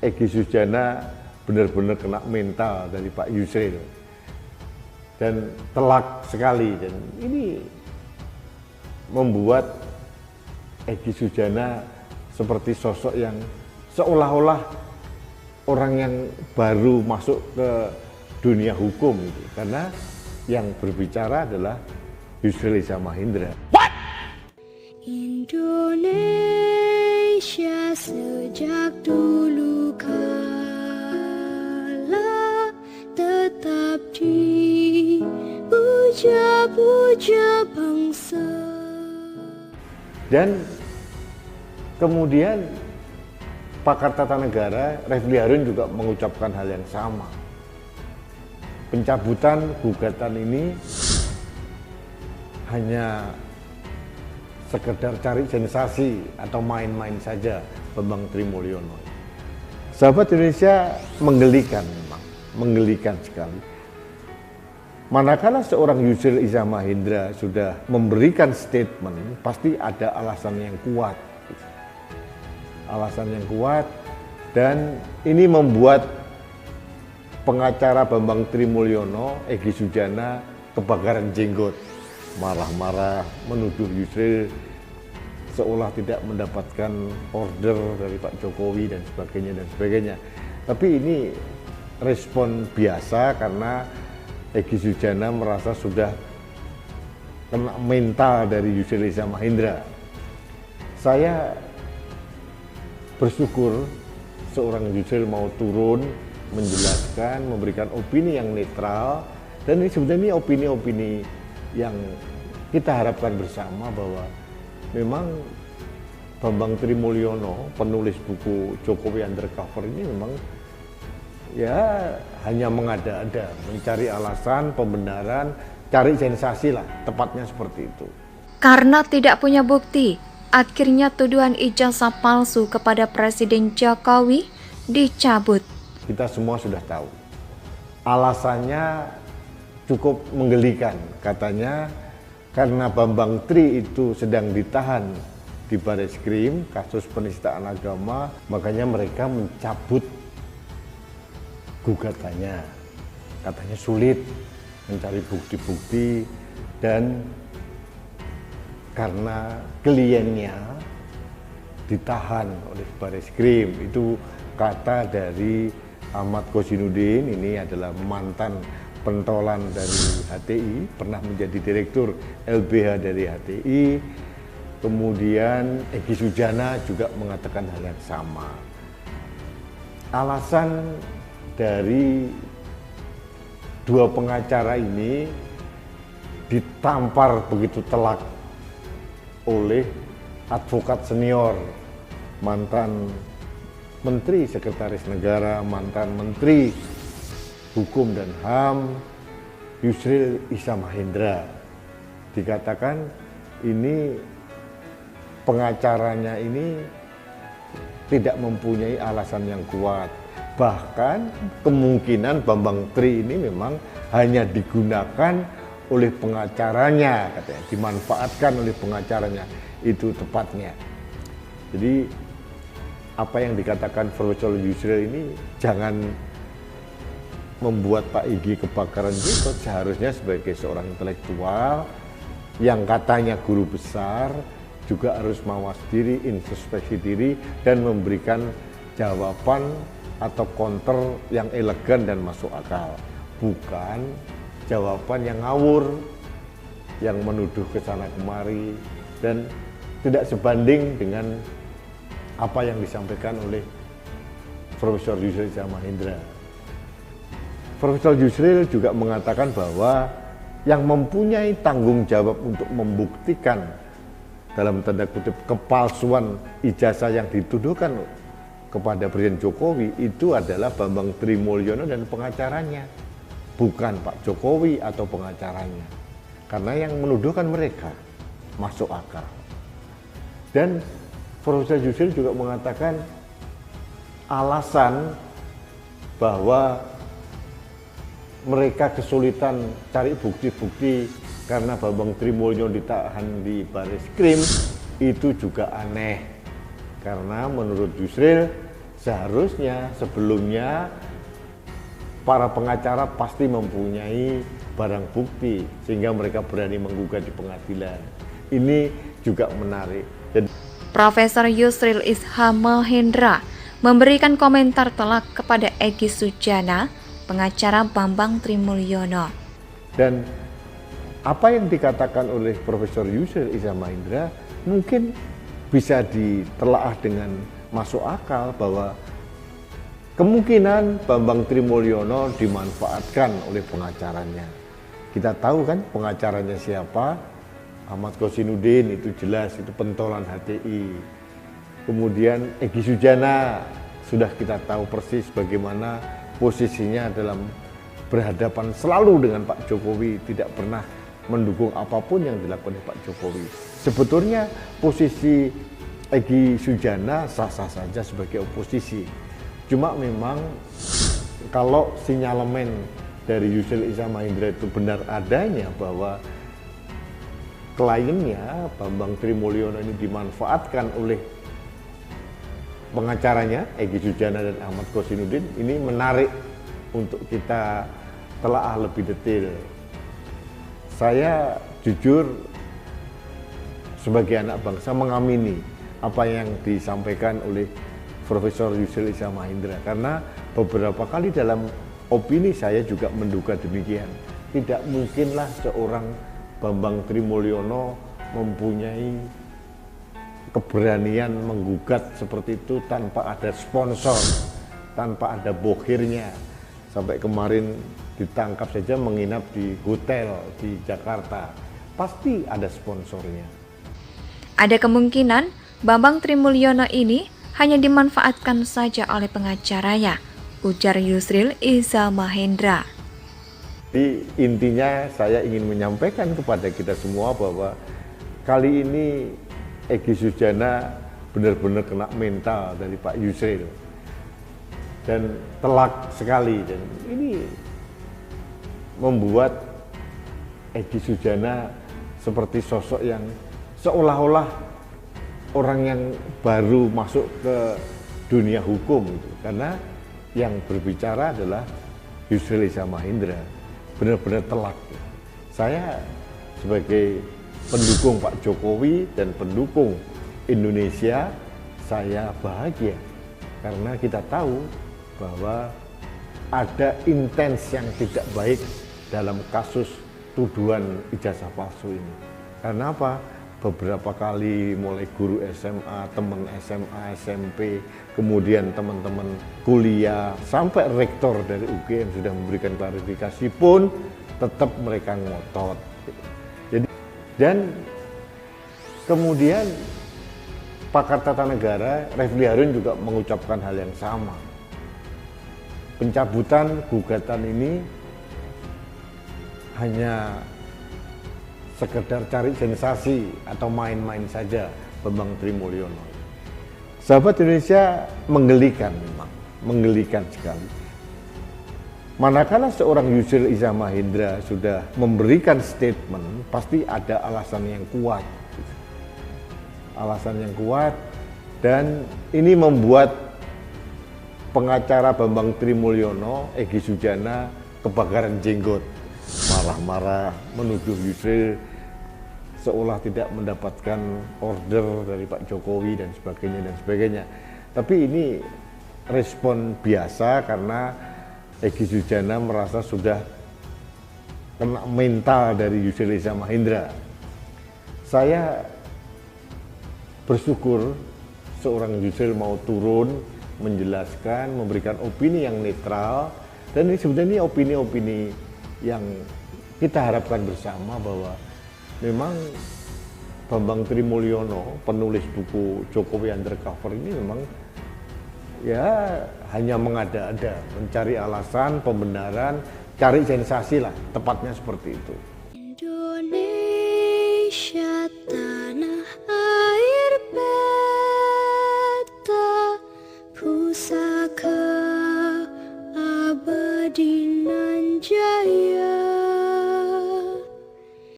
Egy Sujana benar-benar kena mental dari Pak Yusril dan telak sekali, dan ini membuat Egy Sujana seperti sosok yang seolah-olah orang yang baru masuk ke dunia hukum gitu. Karena yang berbicara adalah Yusril Iza Mahendra. Indonesia sejak dulu kala tetap dipuja-puja bangsa. Dan kemudian pakar tata negara Refli Harun juga mengucapkan hal yang sama. Pencabutan gugatan ini hanya sekedar cari sensasi atau main-main saja Bambang Trimulyono. Sahabat Indonesia, menggelikan memang, menggelikan sekali. Manakala seorang Yusril Iza Mahendra sudah memberikan statement, pasti ada alasan yang kuat. Alasan yang kuat, dan ini membuat pengacara Bambang Trimulyono, Egy Sujana, kebakaran jenggot. Marah-marah menuduh Yusril seolah tidak mendapatkan order dari Pak Jokowi dan sebagainya. Tapi ini respon biasa karena Egy Sujana merasa sudah kena mental dari Yusril Iza Mahendra. Saya bersyukur seorang Yusril mau turun menjelaskan, memberikan opini yang netral, dan ini sebenarnya opini-opini yang kita harapkan bersama bahwa memang Bambang Trimulyono, penulis buku Jokowi Undercover ini memang ya hanya mengada-ada, mencari alasan, pembenaran, cari sensasi lah, tepatnya seperti itu. Karena tidak punya bukti, akhirnya tuduhan ijazah palsu kepada Presiden Jokowi dicabut. Kita semua sudah tahu. Alasannya cukup menggelikan, katanya karena Bambang Tri itu sedang ditahan di Bareskrim kasus penistaan agama, makanya mereka mencabut gugatannya. Katanya sulit mencari bukti-bukti, dan karena kliennya ditahan oleh Bareskrim. Itu kata dari Ahmad Kozinudin, ini adalah mantan pentolan dari HTI, pernah menjadi direktur LBH dari HTI. Kemudian Egy Sujana juga mengatakan hal yang sama. Alasan dari dua pengacara ini ditampar begitu telak oleh advokat senior, mantan Menteri Sekretaris Negara, mantan Menteri Hukum dan HAM, Yusril Iza Mahendra. Dikatakan ini pengacaranya ini tidak mempunyai alasan yang kuat. Bahkan kemungkinan Bambang Tri ini memang hanya digunakan oleh pengacaranya, katanya, dimanfaatkan oleh pengacaranya, itu tepatnya. Jadi apa yang dikatakan Profesor Yusril ini jangan membuat Pak Egy kebakaran jenggot. Seharusnya sebagai seorang intelektual yang katanya guru besar juga harus mawas diri, introspeksi diri, dan memberikan jawaban atau counter yang elegan dan masuk akal, bukan jawaban yang ngawur, yang menuduh ke sana kemari dan tidak sebanding dengan apa yang disampaikan oleh Profesor Yusril Iza Mahendra. Profesor Yusril juga mengatakan bahwa yang mempunyai tanggung jawab untuk membuktikan dalam tanda kutip kepalsuan ijazah yang dituduhkan kepada Presiden Jokowi itu adalah Bambang Trimulyono dan pengacaranya, bukan Pak Jokowi atau pengacaranya. Karena yang menuduhkan mereka, masuk akal. Dan Profesor Yusril juga mengatakan alasan bahwa mereka kesulitan cari bukti-bukti karena Bambang Trimulyono ditahan di Bareskrim itu juga aneh. Karena menurut Yusril seharusnya sebelumnya para pengacara pasti mempunyai barang bukti sehingga mereka berani menggugat di pengadilan. Ini juga menarik. Profesor Yusril Iza Mahendra memberikan komentar telak kepada Egy Sujana, pengacara Bambang Trimulyono. Dan apa yang dikatakan oleh Profesor Yusril Iza Mahendra mungkin bisa ditelaah dengan masuk akal bahwa kemungkinan Bambang Trimulyono dimanfaatkan oleh pengacaranya. Kita tahu kan pengacaranya siapa? Ahmad Kosinudin, itu jelas, itu pentolan HTI. Kemudian Egy Sujana, sudah kita tahu persis bagaimana posisinya dalam berhadapan selalu dengan Pak Jokowi, tidak pernah mendukung apapun yang dilakukan oleh Pak Jokowi. Sebetulnya posisi Egy Sujana sah-sah saja sebagai oposisi. Cuma memang kalau sinyalemen dari Yusril Iza Mahendra itu benar adanya bahwa kliennya Bambang Trimulyono ini dimanfaatkan oleh pengacaranya Egy Sujana dan Ahmad Kosinudin, ini menarik untuk kita telaah lebih detail. Saya jujur sebagai anak bangsa mengamini apa yang disampaikan oleh Profesor Yusril Iza Mahendra, karena beberapa kali dalam opini saya juga menduga demikian. Tidak mungkinlah seorang Bambang Trimulyono mempunyai keberanian menggugat seperti itu tanpa ada sponsor, tanpa ada bohirnya. Sampai kemarin ditangkap saja menginap di hotel di Jakarta, pasti ada sponsornya. Ada kemungkinan Bambang Trimulyono ini hanya dimanfaatkan saja oleh pengacaranya, ujar Yusril Iza Mahendra. Jadi intinya saya ingin menyampaikan kepada kita semua bahwa kali ini Egy Sujana benar-benar kena mental dari Pak Yusril dan telak sekali, dan ini membuat Egy Sujana seperti sosok yang seolah-olah orang yang baru masuk ke dunia hukum gitu. Karena yang berbicara adalah Yusril Iza Mahendra, benar-benar telak. Saya sebagai pendukung Pak Jokowi dan pendukung Indonesia, saya bahagia karena kita tahu bahwa ada intens yang tidak baik dalam kasus tuduhan ijazah palsu ini. Karena apa? Beberapa kali mulai guru SMA, teman SMA, SMP, kemudian teman-teman kuliah, sampai rektor dari UGM sudah memberikan klarifikasi pun tetap mereka ngotot. Jadi, dan kemudian pakar tata negara Refli Harun juga mengucapkan hal yang sama. Pencabutan gugatan ini hanya sekedar cari sensasi atau main-main saja Bambang Trimulyono. Sahabat Indonesia, menggelikan memang, menggelikan sekali. Manakala seorang Yusril Iza Mahendra sudah memberikan statement, pasti ada alasan yang kuat. Alasan yang kuat, dan ini membuat pengacara Bambang Trimulyono, Egy Sujana, kebakaran jenggot. Marah-marah menuduh Yusril seolah tidak mendapatkan order dari Pak Jokowi dan sebagainya. Tapi ini respon biasa karena Egy Sujana merasa sudah kena mental dari Yusril Iza Mahendra. Saya bersyukur seorang Yusril mau turun, menjelaskan, memberikan opini yang netral, dan ini sebenarnya opini-opini yang kita harapkan bersama bahwa memang Bambang Trimulyono, penulis buku Jokowi Undercover ini memang ya hanya mengada-ada, mencari alasan, pembenaran, cari sensasi lah, tepatnya seperti itu.